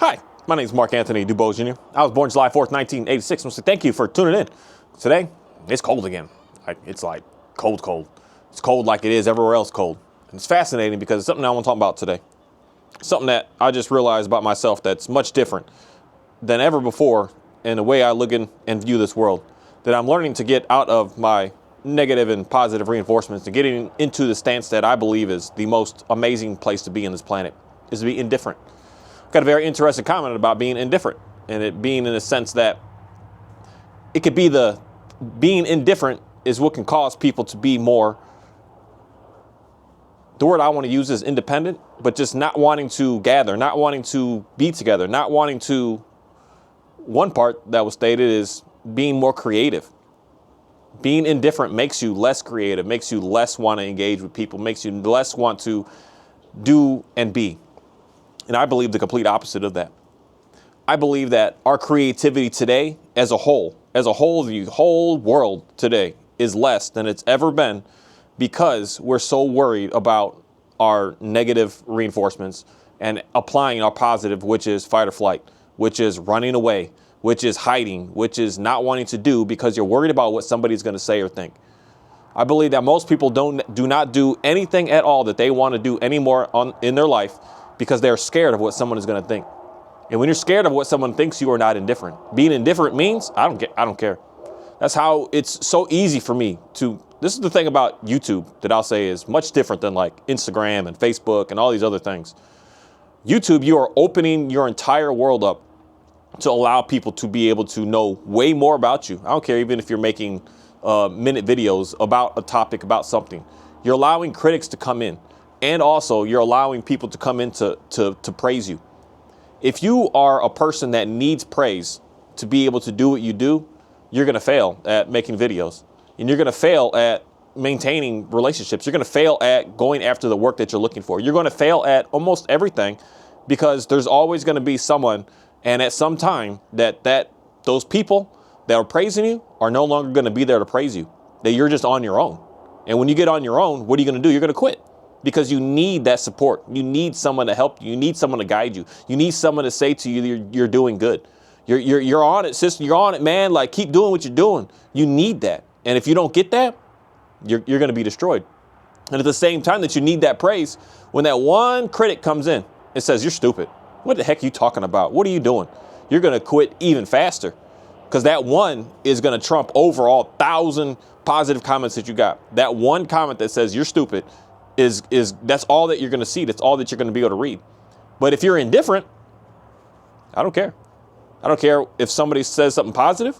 Hi, my name is Mark Anthony Dubois Jr. I was born July 4th, 1986. I want to say thank you for tuning in. Today, it's cold again. It's like cold. It's cold like it is everywhere else cold. And it's fascinating because it's something I want to talk about today. Something that I just realized about myself that's much different than ever before in the way I look in and view this world. That I'm learning to get out of my negative and positive reinforcements and getting into the stance that I believe is the most amazing place to be in this planet, is to be indifferent. Got a very interesting comment about being indifferent, and it being in the sense that it could be being indifferent is what can cause people to be more, the word I want to use is independent, but just not wanting to gather, not wanting to be together, not wanting to, one part that was stated is being more creative. Being indifferent makes you less creative, makes you less want to engage with people, makes you less want to do and be. And I believe the complete opposite of that. I believe that our creativity today as a whole, the whole world today is less than it's ever been because we're so worried about our negative reinforcements and applying our positive, which is fight or flight, which is running away, which is hiding, which is not wanting to do because you're worried about what somebody's going to say or think. I believe that most people do not do anything at all that they want to do anymore in their life because they're scared of what someone is going to think. And when you're scared of what someone thinks, you are not indifferent. Being indifferent means I don't care. That's how it's so easy for me to. This is the thing about YouTube that I'll say is much different than like Instagram and Facebook and all these other things. YouTube, you are opening your entire world up to allow people to be able to know way more about you. I don't care even if you're making minute videos about a topic, about something. You're allowing critics to come in. And also, you're allowing people to come in to praise you. If you are a person that needs praise to be able to do what you do, you're going to fail at making videos. And you're going to fail at maintaining relationships. You're going to fail at going after the work that you're looking for. You're going to fail at almost everything because there's always going to be someone, and at some time, that those people that are praising you are no longer going to be there to praise you. That you're just on your own. And when you get on your own, what are you going to do? You're going to quit. Because you need that support. You need someone to help you. You need someone to guide you. You need someone to say to you, you're doing good. You're on it, sister. You're on it, man. Like, keep doing what you're doing. You need that. And if you don't get that, you're going to be destroyed. And at the same time that you need that praise, when that one critic comes in and says, you're stupid. What the heck are you talking about? What are you doing? You're going to quit even faster. Because that one is going to trump over all 1,000 positive comments that you got. That one comment that says you're stupid is that's all that you're going to see. That's all that you're going to be able to read. But if you're indifferent, I don't care. I don't care if somebody says something positive,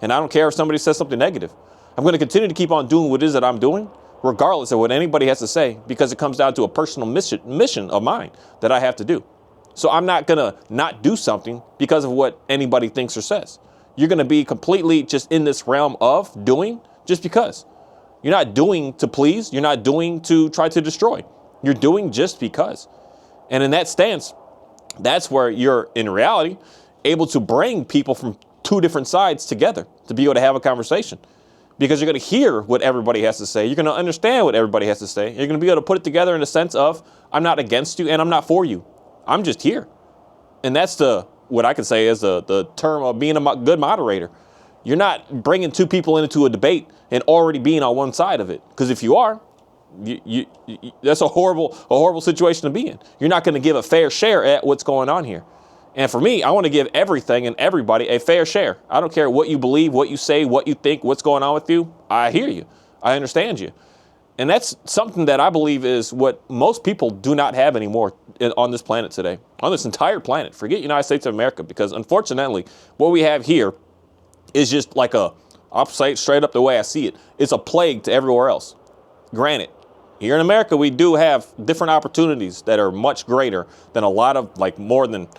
and I don't care if somebody says something negative. I'm going to continue to keep on doing what it is that I'm doing, regardless of what anybody has to say, because it comes down to a personal mission of mine that I have to do. So I'm not going to not do something because of what anybody thinks or says. You're going to be completely just in this realm of doing just because. You're not doing to please. You're not doing to try to destroy. You're doing just because. And in that stance, that's where you're, in reality, able to bring people from two different sides together to be able to have a conversation. Because you're going to hear what everybody has to say. You're going to understand what everybody has to say. You're going to be able to put it together in a sense of, I'm not against you and I'm not for you. I'm just here. And that's what I could say is the term of being a good moderator. You're not bringing two people into a debate and already being on one side of it. Because if you are, that's a horrible situation to be in. You're not going to give a fair share at what's going on here. And for me, I want to give everything and everybody a fair share. I don't care what you believe, what you say, what you think, what's going on with you. I hear you. I understand you. And that's something that I believe is what most people do not have anymore on this planet today, on this entire planet. Forget United States of America, because unfortunately, what we have here is just like I'll say it straight up the way I see it. It's a plague to everywhere else. Granted, here in America, we do have different opportunities that are much greater than a lot of, like more than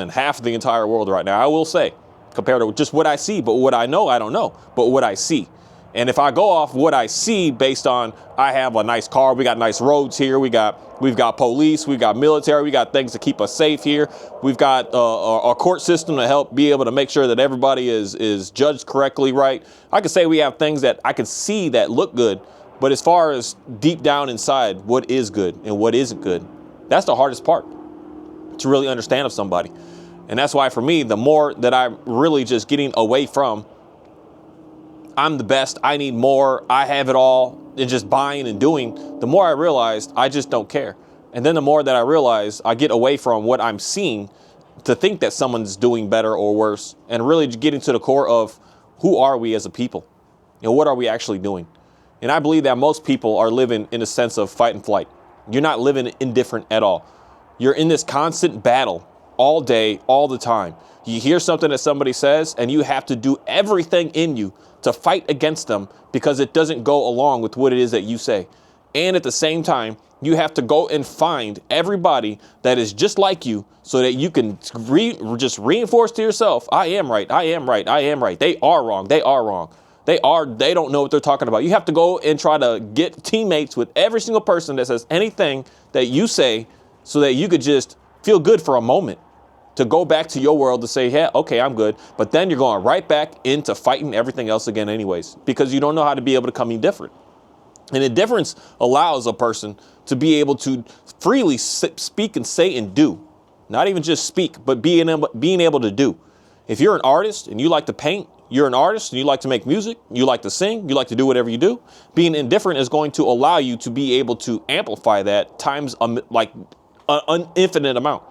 half of the entire world right now, I will say, compared to just what I see. But what I know, I don't know. But what I see. And if I go off what I see based on, I have a nice car, we got nice roads here, we've got police, we've got military, we got things to keep us safe here. We've got our court system to help be able to make sure that everybody is judged correctly, right? I could say we have things that I can see that look good, but as far as deep down inside, what is good and what isn't good, that's the hardest part. to really understand of somebody. And that's why for me, the more that I'm really just getting away from, I'm the best, I need more, I have it all, and just buying and doing, the more I realized I just don't care. And then the more that I realize I get away from what I'm seeing to think that someone's doing better or worse, and really getting to the core of who are we as a people and what are we actually doing. And I believe that most people are living in a sense of fight and flight. You're not living indifferent at all. You're in this constant battle all day, all the time. You hear something that somebody says and you have to do everything in you to fight against them because it doesn't go along with what it is that you say. And at the same time, you have to go and find everybody that is just like you so that you can just reinforce to yourself, I am right, I am right, I am right. They are wrong, they are wrong. They don't know what they're talking about. You have to go and try to get teammates with every single person that says anything that you say so that you could just feel good for a moment to go back to your world to say, yeah, okay, I'm good. But then you're going right back into fighting everything else again anyways, because you don't know how to be able to come indifferent. And indifference allows a person to be able to freely speak and say and do. Not even just speak, but being able to do. If you're an artist and you like to paint, you're an artist and you like to make music, you like to sing, you like to do whatever you do, being indifferent is going to allow you to be able to amplify that times an infinite amount.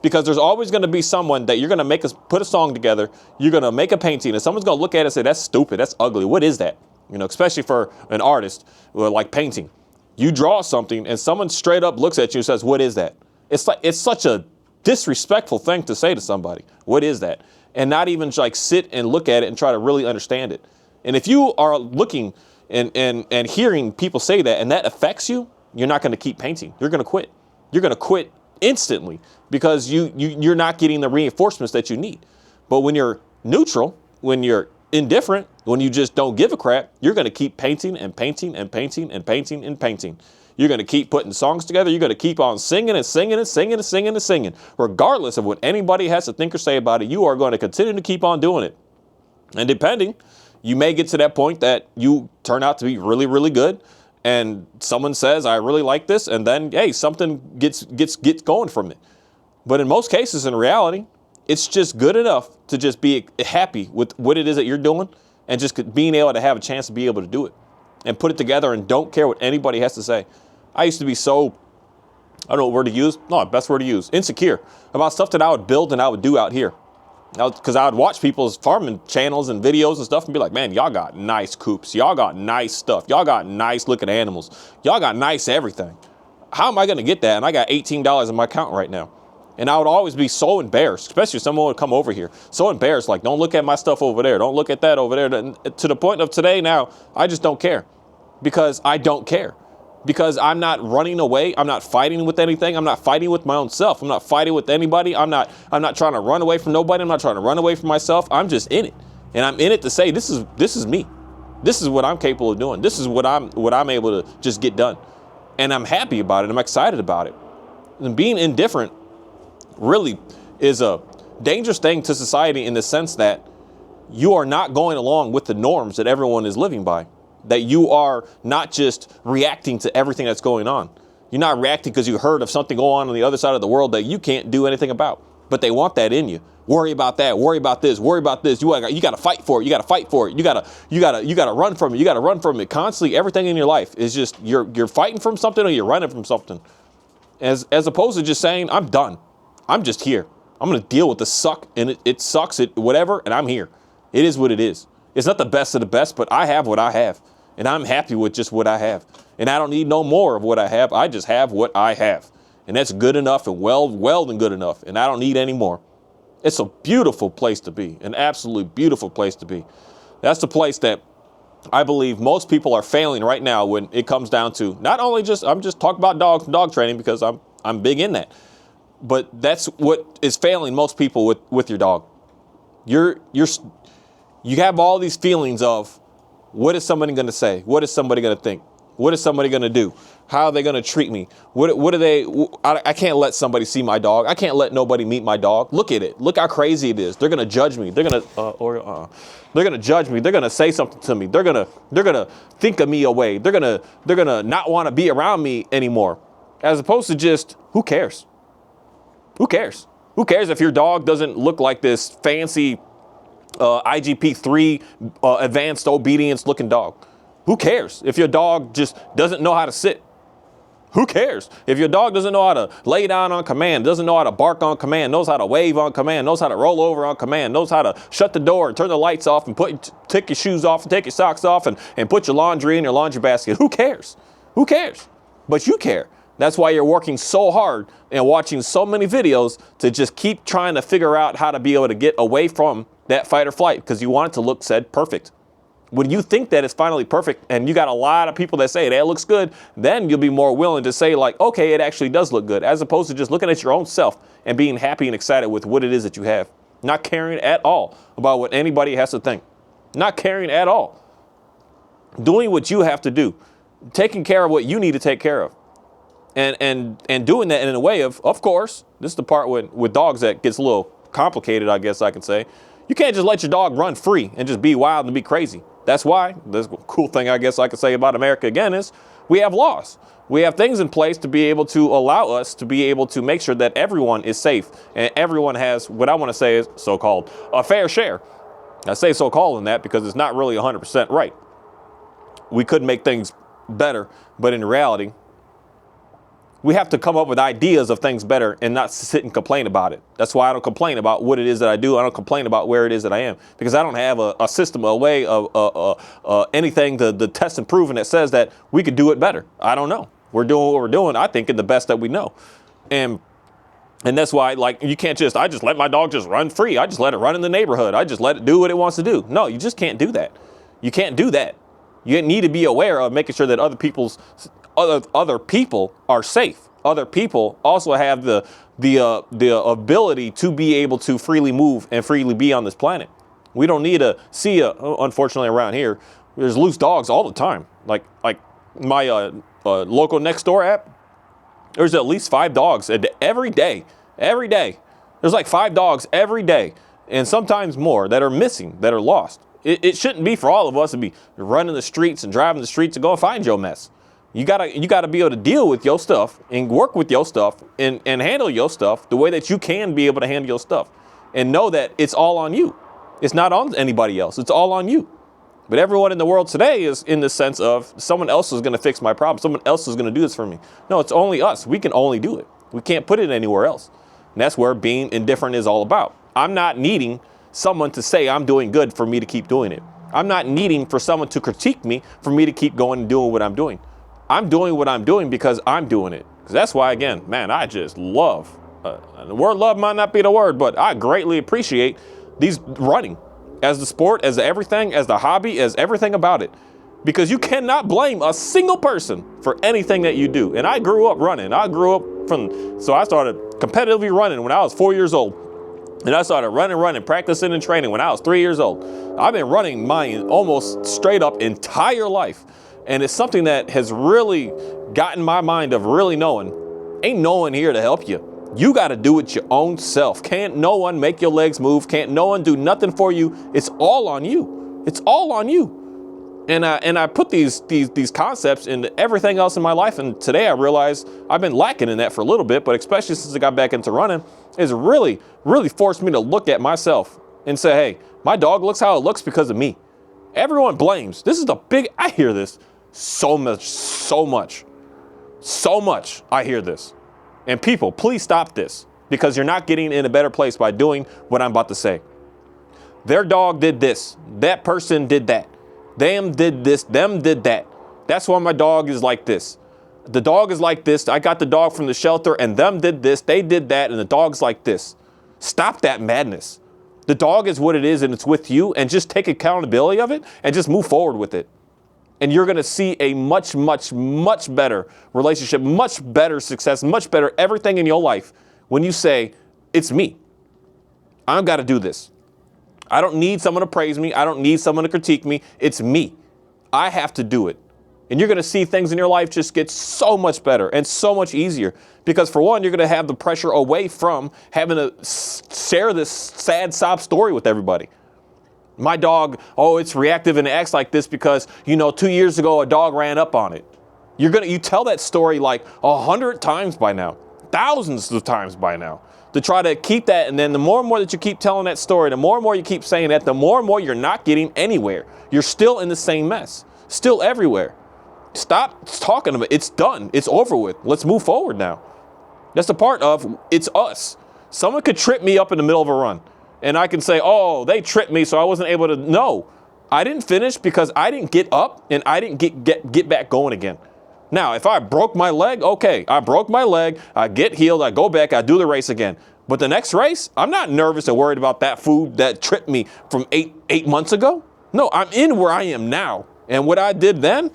Because there's always going to be someone that you're going to put a song together, you're going to make a painting, and someone's going to look at it and say, that's stupid, that's ugly, what is that? You know, especially for an artist like painting. You draw something and someone straight up looks at you and says, what is that? It's such a disrespectful thing to say to somebody. What is that? And not even like sit and look at it and try to really understand it. And if you are looking and hearing people say that and that affects you, you're not going to keep painting. You're going to quit. You're going to quit instantly because you're not getting the reinforcements that you need. But when you're neutral, when you're indifferent, when you just don't give a crap, you're going to keep painting and painting and painting and painting and painting. You're going to keep putting songs together. You're going to keep on singing and singing and singing and singing and singing. Regardless of what anybody has to think or say about it, you are going to continue to keep on doing it. And depending, you may get to that point that you turn out to be really, really good. And someone says, I really like this. And then, hey, something gets going from it. But in most cases, in reality, it's just good enough to just be happy with what it is that you're doing and just being able to have a chance to be able to do it and put it together and don't care what anybody has to say. I used to be so, I don't know what word to use. No, best word to use. Insecure about stuff that I would build and I would do out here. Because I would watch people's farming channels and videos and stuff and be like, man, y'all got nice coops. Y'all got nice stuff. Y'all got nice looking animals. Y'all got nice everything. How am I going to get that? And I got $18 in my account right now. And I would always be so embarrassed, especially if someone would come over here. So embarrassed, like, don't look at my stuff over there. Don't look at that over there. To the point of today now, I just don't care. Because I don't care. Because I'm not running away. I'm not fighting with anything. I'm not fighting with my own self. I'm not fighting with anybody. I'm not trying to run away from nobody. I'm not trying to run away from myself. I'm just in it. And I'm in it to say, this is me. This is what I'm capable of doing. This is what I'm able to just get done. And I'm happy about it. I'm excited about it. And being indifferent really is a dangerous thing to society in the sense that you are not going along with the norms that everyone is living by. That you are not just reacting to everything that's going on. You're not reacting because you heard of something going on the other side of the world that you can't do anything about. But they want that in you. Worry about that. Worry about this. Worry about this. You got to fight for it. You got to fight for it. You got to run from it. You got to run from it. Constantly, everything in your life is just you're fighting from something or you're running from something. As opposed to just saying, I'm done. I'm just here. I'm going to deal with the suck, and it sucks, whatever, and I'm here. It is what it is. It's not the best of the best, but I have what I have. And I'm happy with just what I have. And I don't need no more of what I have. I just have what I have. And that's good enough and well and good enough. And I don't need any more. It's a beautiful place to be. An absolutely beautiful place to be. That's the place that I believe most people are failing right now when it comes down to not only I'm just talking about dogs and dog training because I'm big in that. But that's what is failing most people with your dog. You have all these feelings of, what is somebody going to say? What is somebody going to think? What is somebody going to do? How are they going to treat me? What are they? I can't let somebody see my dog. I can't let nobody meet my dog. Look at it. Look how crazy it is. They're going to judge me. They're going to they're going to judge me. They're going to say something to me. They're going to think of me away. They're going to not want to be around me anymore. As opposed to just, who cares? Who cares? Who cares if your dog doesn't look like this fancy IGP-3 advanced obedience looking dog? Who cares if your dog just doesn't know how to sit? Who cares if your dog doesn't know how to lay down on command, doesn't know how to bark on command, knows how to wave on command, knows how to roll over on command, knows how to shut the door and turn the lights off and take your shoes off and take your socks off and put your laundry in your laundry basket? Who cares? Who cares? But you care. That's why you're working so hard and watching so many videos to just keep trying to figure out how to be able to get away from that fight or flight, because you want it to look said perfect. When you think that it's finally perfect and you got a lot of people that say that looks good, then you'll be more willing to say like, okay, it actually does look good, as opposed to just looking at your own self and being happy and excited with what it is that you have. Not caring at all about what anybody has to think. Not caring at all. Doing what you have to do. Taking care of what you need to take care of. And doing that in a way of course, this is the part with dogs that gets a little complicated, I guess I can say. You can't just let your dog run free and just be wild and be crazy. That's why the cool thing I guess I could say about America again is we have laws. We have things in place to be able to allow us to be able to make sure that everyone is safe and everyone has what I want to say is so-called a fair share. I say so-called in that because it's not really 100% right. We could make things better, but in reality, we have to come up with ideas of things better and not sit and complain about it. That's why I don't complain about what it is that I do. I don't complain about where it is that I am, because I don't have a system, a way of anything to test and prove that says that we could do it better. I don't know. We're doing what we're doing, I think, in the best that we know. And that's why, like, you can't I just let my dog just run free. I just let it run in the neighborhood. I just let it do what it wants to do. No, you just can't do that. You can't do that. You need to be aware of making sure that other people are safe. Other people also have the ability to be able to freely move and freely be on this planet. We don't need to see unfortunately around here, there's loose dogs all the time. Like my local next door app, there's at least 5 dogs every day. Every day. There's like 5 dogs every day, and sometimes more, that are missing, that are lost. It shouldn't be for all of us to be running the streets and driving the streets to go and find your mess. You gotta be able to deal with your stuff and work with your stuff and handle your stuff the way that you can be able to handle your stuff, and know that it's all on you. It's not on anybody else. It's all on you. But everyone in the world today is in the sense of someone else is going to fix my problem. Someone else is going to do this for me. No, it's only us. We can only do it. We can't put it anywhere else. And that's where being indifferent is all about. I'm not needing someone to say I'm doing good for me to keep doing it. I'm not needing for someone to critique me for me to keep going and doing what I'm doing. I'm doing what I'm doing because I'm doing it. Because that's why, again, man, I just love, the word love might not be the word, but I greatly appreciate these running as the sport, as everything, as the hobby, as everything about it. Because you cannot blame a single person for anything that you do. And I grew up running. So I started competitively running when I was 4 years old. And I started running, practicing and training when I was 3 years old. I've been running my almost straight up entire life. And it's something that has really gotten my mind of really knowing, ain't no one here to help you. You got to do it your own self. Can't no one make your legs move. Can't no one do nothing for you. It's all on you. It's all on you. And I put these concepts into everything else in my life. And today I realize I've been lacking in that for a little bit, but especially since I got back into running, it's really, really forced me to look at myself and say, hey, my dog looks how it looks because of me. Everyone blames. This is I hear this so much. I hear this. And people, please stop this, because you're not getting in a better place by doing what I'm about to say. Their dog did this. That person did that. Them did this. Them did that. That's why my dog is like this. The dog is like this. I got the dog from the shelter and them did this. They did that. And the dog's like this. Stop that madness. The dog is what it is and it's with you, and just take accountability of it and just move forward with it. And you're going to see a much, much, much better relationship, much better success, much better everything in your life when you say, it's me. I've got to do this. I don't need someone to praise me. I don't need someone to critique me. It's me. I have to do it. And you're going to see things in your life just get so much better and so much easier. Because for one, you're going to have the pressure away from having to share this sad sob story with everybody. My dog, it's reactive and it acts like this because, 2 years ago, a dog ran up on it. You tell that story like 100 times by now, thousands of times by now, to try to keep that. And then the more and more that you keep telling that story, the more and more you keep saying that, the more and more you're not getting anywhere. You're still in the same mess, still everywhere. Stop talking about it. It's done. It's over with. Let's move forward now. That's the part of it's us. Someone could trip me up in the middle of a run and I can say, oh, they tripped me, so I wasn't able to. No, I didn't finish because I didn't get up and I didn't get back going again. Now, if I broke my leg, okay, I broke my leg, I get healed, I go back, I do the race again. But the next race, I'm not nervous and worried about that food that tripped me from eight months ago. No, I'm in where I am now. And what I did then,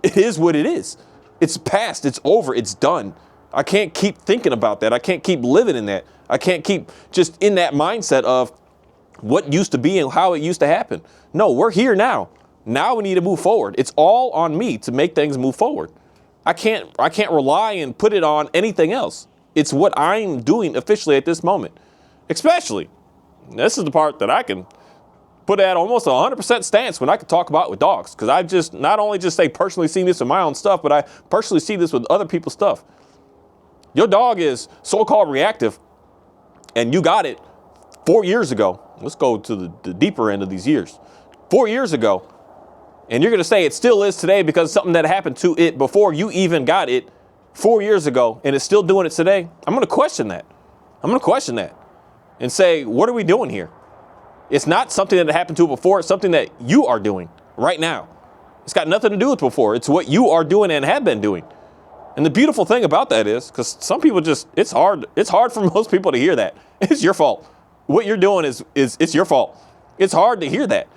it is what it is. It's past, it's over, it's done. I can't keep thinking about that. I can't keep living in that. I can't keep just in that mindset of what used to be and how it used to happen. No, we're here now. Now we need to move forward. It's all on me to make things move forward. I can't rely and put it on anything else. It's what I'm doing officially at this moment. Especially, this is the part that I can put at almost 100% stance when I can talk about with dogs. Because I just not only just say personally seen this in my own stuff, but I personally see this with other people's stuff. Your dog is so-called reactive, and you got it 4 years ago. Let's go to the deeper end of these years. 4 years ago, and you're going to say it still is today because something that happened to it before you even got it 4 years ago, and it's still doing it today. I'm going to question that. I'm going to question that and say, what are we doing here? It's not something that happened to it before. It's something that you are doing right now. It's got nothing to do with before. It's what you are doing and have been doing. And the beautiful thing about that is, because some people it's hard for most people to hear that. It's your fault. What you're doing is it's your fault. It's hard to hear that.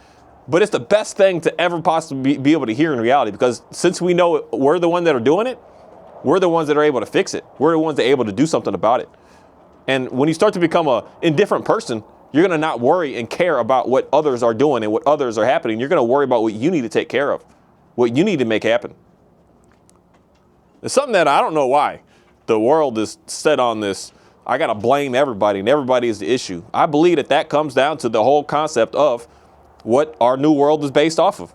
But it's the best thing to ever possibly be able to hear in reality, because since we know we're the ones that are doing it, we're the ones that are able to fix it. We're the ones that are able to do something about it. And when you start to become an indifferent person, you're going to not worry and care about what others are doing and what others are happening. You're going to worry about what you need to take care of, what you need to make happen. It's something that I don't know why the world is set on this. I got to blame everybody, and everybody is the issue. I believe that comes down to the whole concept of what our new world is based off of: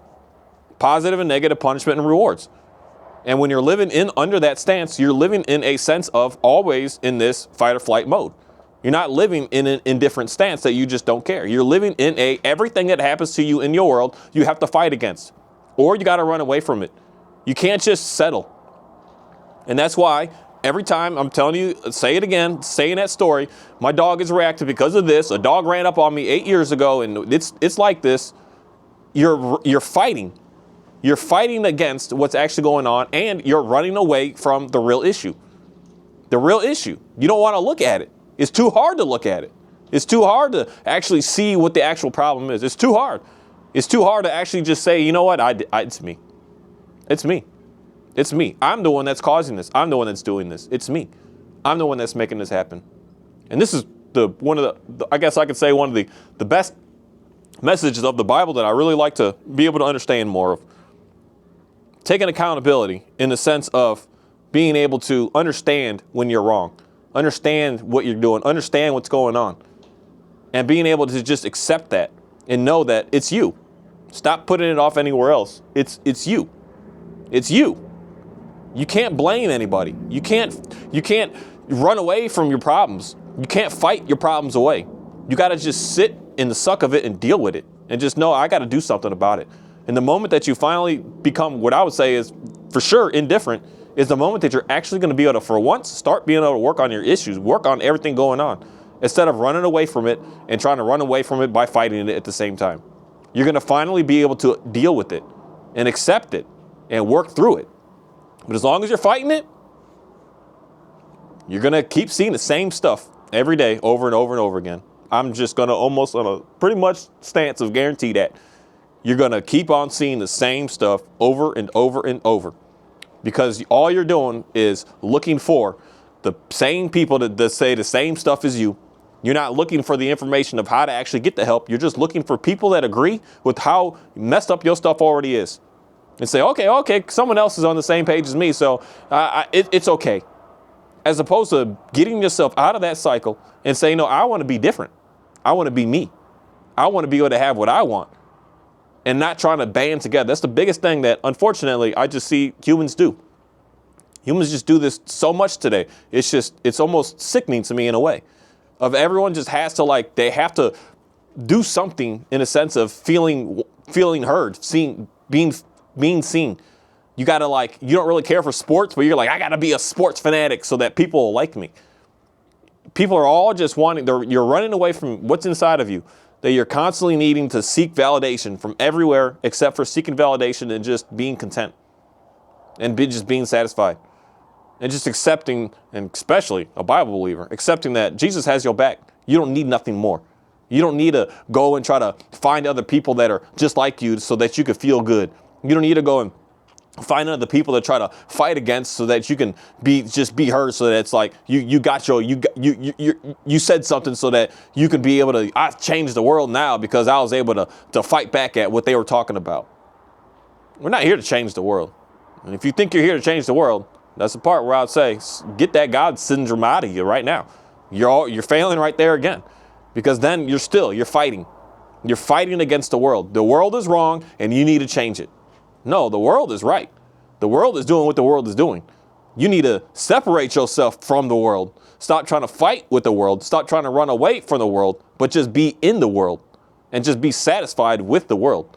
positive and negative punishment and rewards. And when you're living under that stance, you're living in a sense of always in this fight or flight mode. You're not living in an indifferent stance that you just don't care. You're living in everything that happens to you in your world, you have to fight against, or you got to run away from it. You can't just settle. And that's why every time I'm telling you, say it again, saying that story, my dog is reactive because of this. A dog ran up on me 8 years ago, and it's like this. You're fighting. You're fighting against what's actually going on, and you're running away from the real issue. The real issue. You don't want to look at it. It's too hard to look at it. It's too hard to actually see what the actual problem is. It's too hard. It's too hard to actually just say, you know what, it's me. It's me. It's me. I'm the one that's causing this. I'm the one that's doing this. It's me. I'm the one that's making this happen. And this is one of the I guess I could say one of the best messages of the Bible that I really like to be able to understand more of. Taking accountability in the sense of being able to understand when you're wrong, understand what you're doing, understand what's going on, and being able to just accept that and know that it's you. Stop putting it off anywhere else. It's you. It's you. You can't blame anybody. You can't run away from your problems. You can't fight your problems away. You got to just sit in the suck of it and deal with it and just know I got to do something about it. And the moment that you finally become what I would say is for sure indifferent is the moment that you're actually going to be able to, for once, start being able to work on your issues, work on everything going on, instead of running away from it and trying to run away from it by fighting it at the same time. You're going to finally be able to deal with it and accept it and work through it. But as long as you're fighting it, you're going to keep seeing the same stuff every day over and over and over again. I'm just going to almost on a pretty much stance of guarantee that you're going to keep on seeing the same stuff over and over and over, because all you're doing is looking for the same people that say the same stuff as you. You're not looking for the information of how to actually get the help. You're just looking for people that agree with how messed up your stuff already is. And say, okay, someone else is on the same page as me, so it's okay. As opposed to getting yourself out of that cycle and saying, no, I want to be different. I want to be me. I want to be able to have what I want and not trying to band together. That's the biggest thing that, unfortunately, I just see humans do. Humans just do this so much today. It's almost sickening to me in a way, of everyone just has to like, they have to do something in a sense of feeling heard, being seen. You got to like, you don't really care for sports, but you're like, I got to be a sports fanatic so that people will like me. People are all just you're running away from what's inside of you, that you're constantly needing to seek validation from everywhere except for seeking validation and just being content and just being satisfied and just accepting, and especially a Bible believer, accepting that Jesus has your back. You don't need nothing more. You don't need to go and try to find other people that are just like you so that you can feel good. You don't need to go and find other people that try to fight against so that you can be heard, so that it's like you said something so that you can be able to, I changed the world now because I was able to fight back at what they were talking about. We're not here to change the world. And if you think you're here to change the world, that's the part where I would say, get that God syndrome out of you right now. You're failing right there again, because then you're fighting. You're fighting against the world. The world is wrong and you need to change it. No, the world is right. The world is doing what the world is doing. You need to separate yourself from the world. Stop trying to fight with the world. Stop trying to run away from the world, but just be in the world and just be satisfied with the world.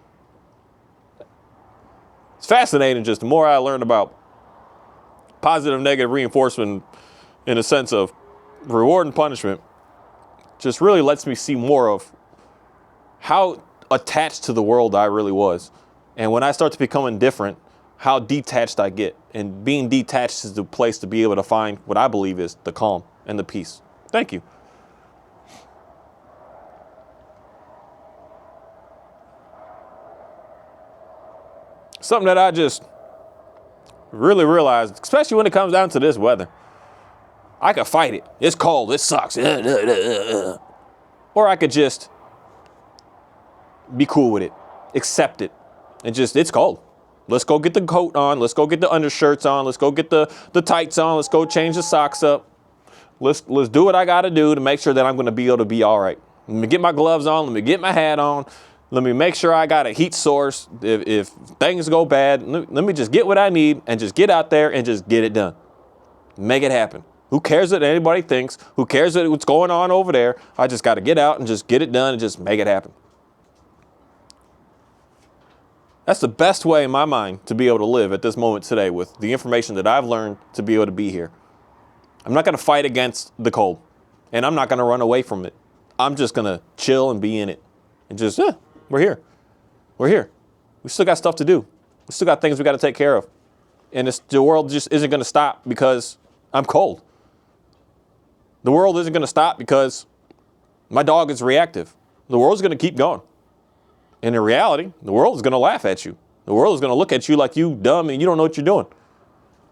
It's fascinating just the more I learn about positive, negative reinforcement in a sense of reward and punishment, just really lets me see more of how attached to the world I really was. And when I start to become indifferent, how detached I get. And being detached is the place to be able to find what I believe is the calm and the peace. Thank you. Something that I just really realized, especially when it comes down to this weather, I could fight it. It's cold. It sucks. Or I could just be cool with it, accept it. And just, it's cold. Let's go get the coat on. Let's go get the undershirts on. Let's go get the tights on. Let's go change the socks up. Let's do what I got to do to make sure that I'm going to be able to be all right. Let me get my gloves on. Let me get my hat on. Let me make sure I got a heat source. If things go bad, let me just get what I need and just get out there and just get it done. Make it happen. Who cares what anybody thinks? Who cares what's going on over there? I just got to get out and just get it done and just make it happen. That's the best way in my mind to be able to live at this moment today with the information that I've learned to be able to be here. I'm not going to fight against the cold, and I'm not going to run away from it. I'm just going to chill and be in it and just, we're here. We're here. We still got stuff to do. We still got things we got to take care of. And the world just isn't going to stop because I'm cold. The world isn't going to stop because my dog is reactive. The world's going to keep going. And in reality, the world is going to laugh at you. The world is going to look at you like you dumb and you don't know what you're doing.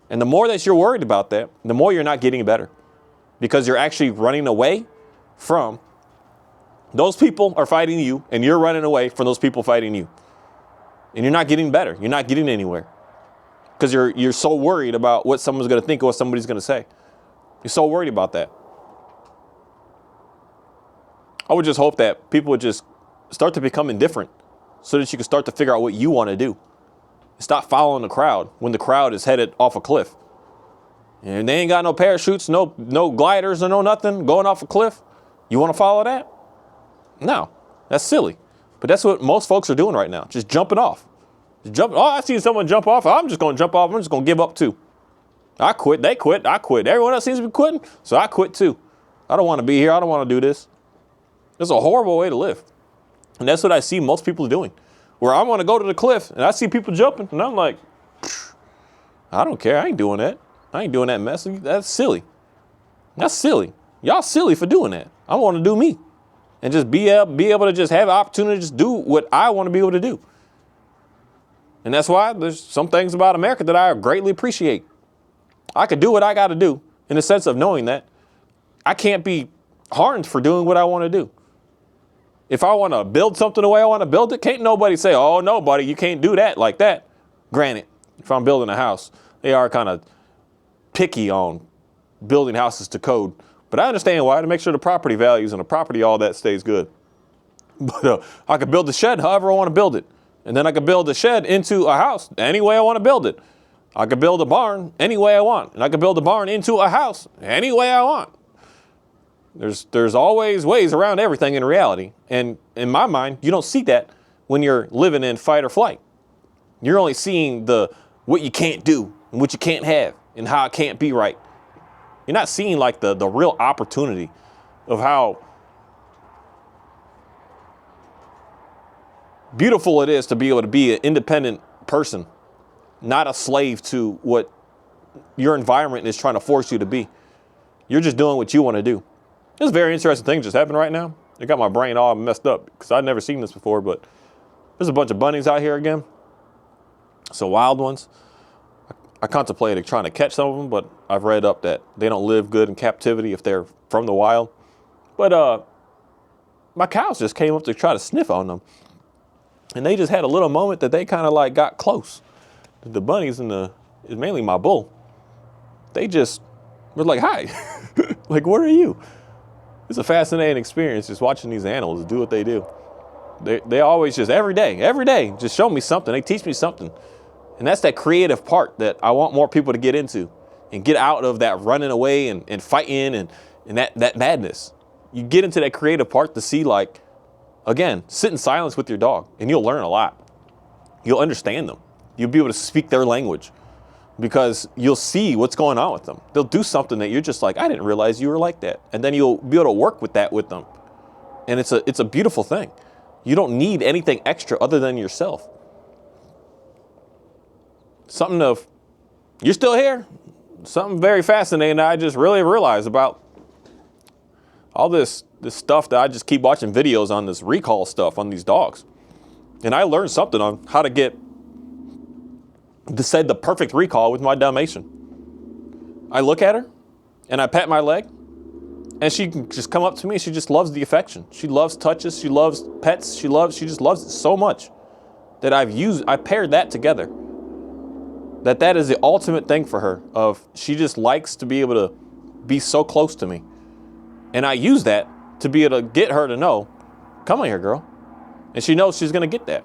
And the more that you're worried about that, the more you're not getting better, because you're actually running away from those people are fighting you, and you're running away from those people fighting you. And you're not getting better. You're not getting anywhere because you're so worried about what someone's going to think or what somebody's going to say. You're so worried about that. I would just hope that people would just start to become indifferent so that you can start to figure out what you want to do. Stop following the crowd when the crowd is headed off a cliff. And they ain't got no parachutes, no gliders or no nothing going off a cliff. You want to follow that? No, that's silly. But that's what most folks are doing right now. Just jumping off. I seen someone jump off. I'm just going to jump off. I'm just going to give up too. I quit. They quit. I quit. Everyone else seems to be quitting. So I quit too. I don't want to be here. I don't want to do this. It's a horrible way to live. And that's what I see most people doing. Where I want to go to the cliff and I see people jumping and I'm like, I don't care. I ain't doing that. I ain't doing that mess. That's silly. That's silly. Y'all silly for doing that. I want to do me and just be able to just have an opportunity to just do what I want to be able to do. And that's why there's some things about America that I greatly appreciate. I could do what I got to do in the sense of knowing that I can't be harmed for doing what I want to do. If I want to build something the way I want to build it, can't nobody say, oh, no, buddy, you can't do that like that. Granted, if I'm building a house, they are kind of picky on building houses to code. But I understand why, to make sure the property values and the property, all that stays good. But I could build the shed however I want to build it. And then I could build the shed into a house any way I want to build it. I could build a barn any way I want. And I could build a barn into a house any way I want. There's always ways around everything in reality. And in my mind, you don't see that when you're living in fight or flight. You're only seeing what you can't do and what you can't have and how it can't be right. You're not seeing like the real opportunity of how beautiful it is to be able to be an independent person, not a slave to what your environment is trying to force you to be. You're just doing what you want to do. There's a very interesting thing just happened right now. It got my brain all messed up because I'd never seen this before, but there's a bunch of bunnies out here again. So wild ones. I contemplated trying to catch some of them, but I've read up that they don't live good in captivity if they're from the wild. But my cows just came up to try to sniff on them. And they just had a little moment that they kind of like got close. The bunnies it's mainly my bull. They just were like, hi, like, what are you? It's a fascinating experience just watching these animals do what they do. They always just every day, just show me something. They teach me something. And that's that creative part that I want more people to get into and get out of that running away and fighting and that madness. You get into that creative part to see, like, again, sit in silence with your dog and you'll learn a lot. You'll understand them. You'll be able to speak their language because you'll see what's going on with them. They'll do something that you're just like, I didn't realize you were like that. And then you'll be able to work with that with them. And it's a beautiful thing. You don't need anything extra other than yourself. Something of, you're still here? Something very fascinating that I just really realized about all this stuff that I just keep watching videos on, this recall stuff on these dogs. And I learned something on how to get the perfect recall with my Dalmatian. I look at her and I pat my leg and she can just come up to me and she just loves the affection. She loves touches, she loves pets, she just loves it so much that I paired that together. That is the ultimate thing for her of she just likes to be able to be so close to me. And I use that to be able to get her to know, come on here, girl. And she knows she's going to get that.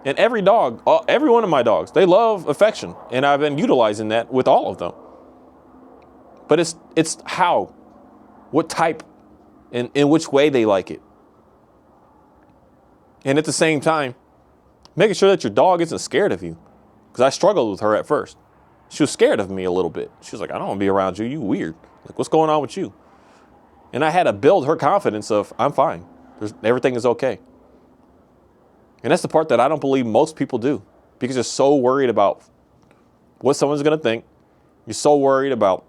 And every dog, every one of my dogs, they love affection. And I've been utilizing that with all of them. But it's how, what type, and in which way they like it. And at the same time, making sure that your dog isn't scared of you. Because I struggled with her at first. She was scared of me a little bit. She was like, I don't want to be around you. You weird. Like, what's going on with you? And I had to build her confidence of, I'm fine. Everything is okay. And that's the part that I don't believe most people do. Because you're so worried about what someone's going to think. You're so worried about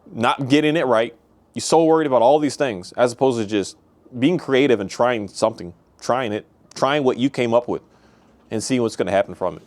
not getting it right. You're so worried about all these things as opposed to just being creative and trying something. Trying what you came up with and seeing what's going to happen from it.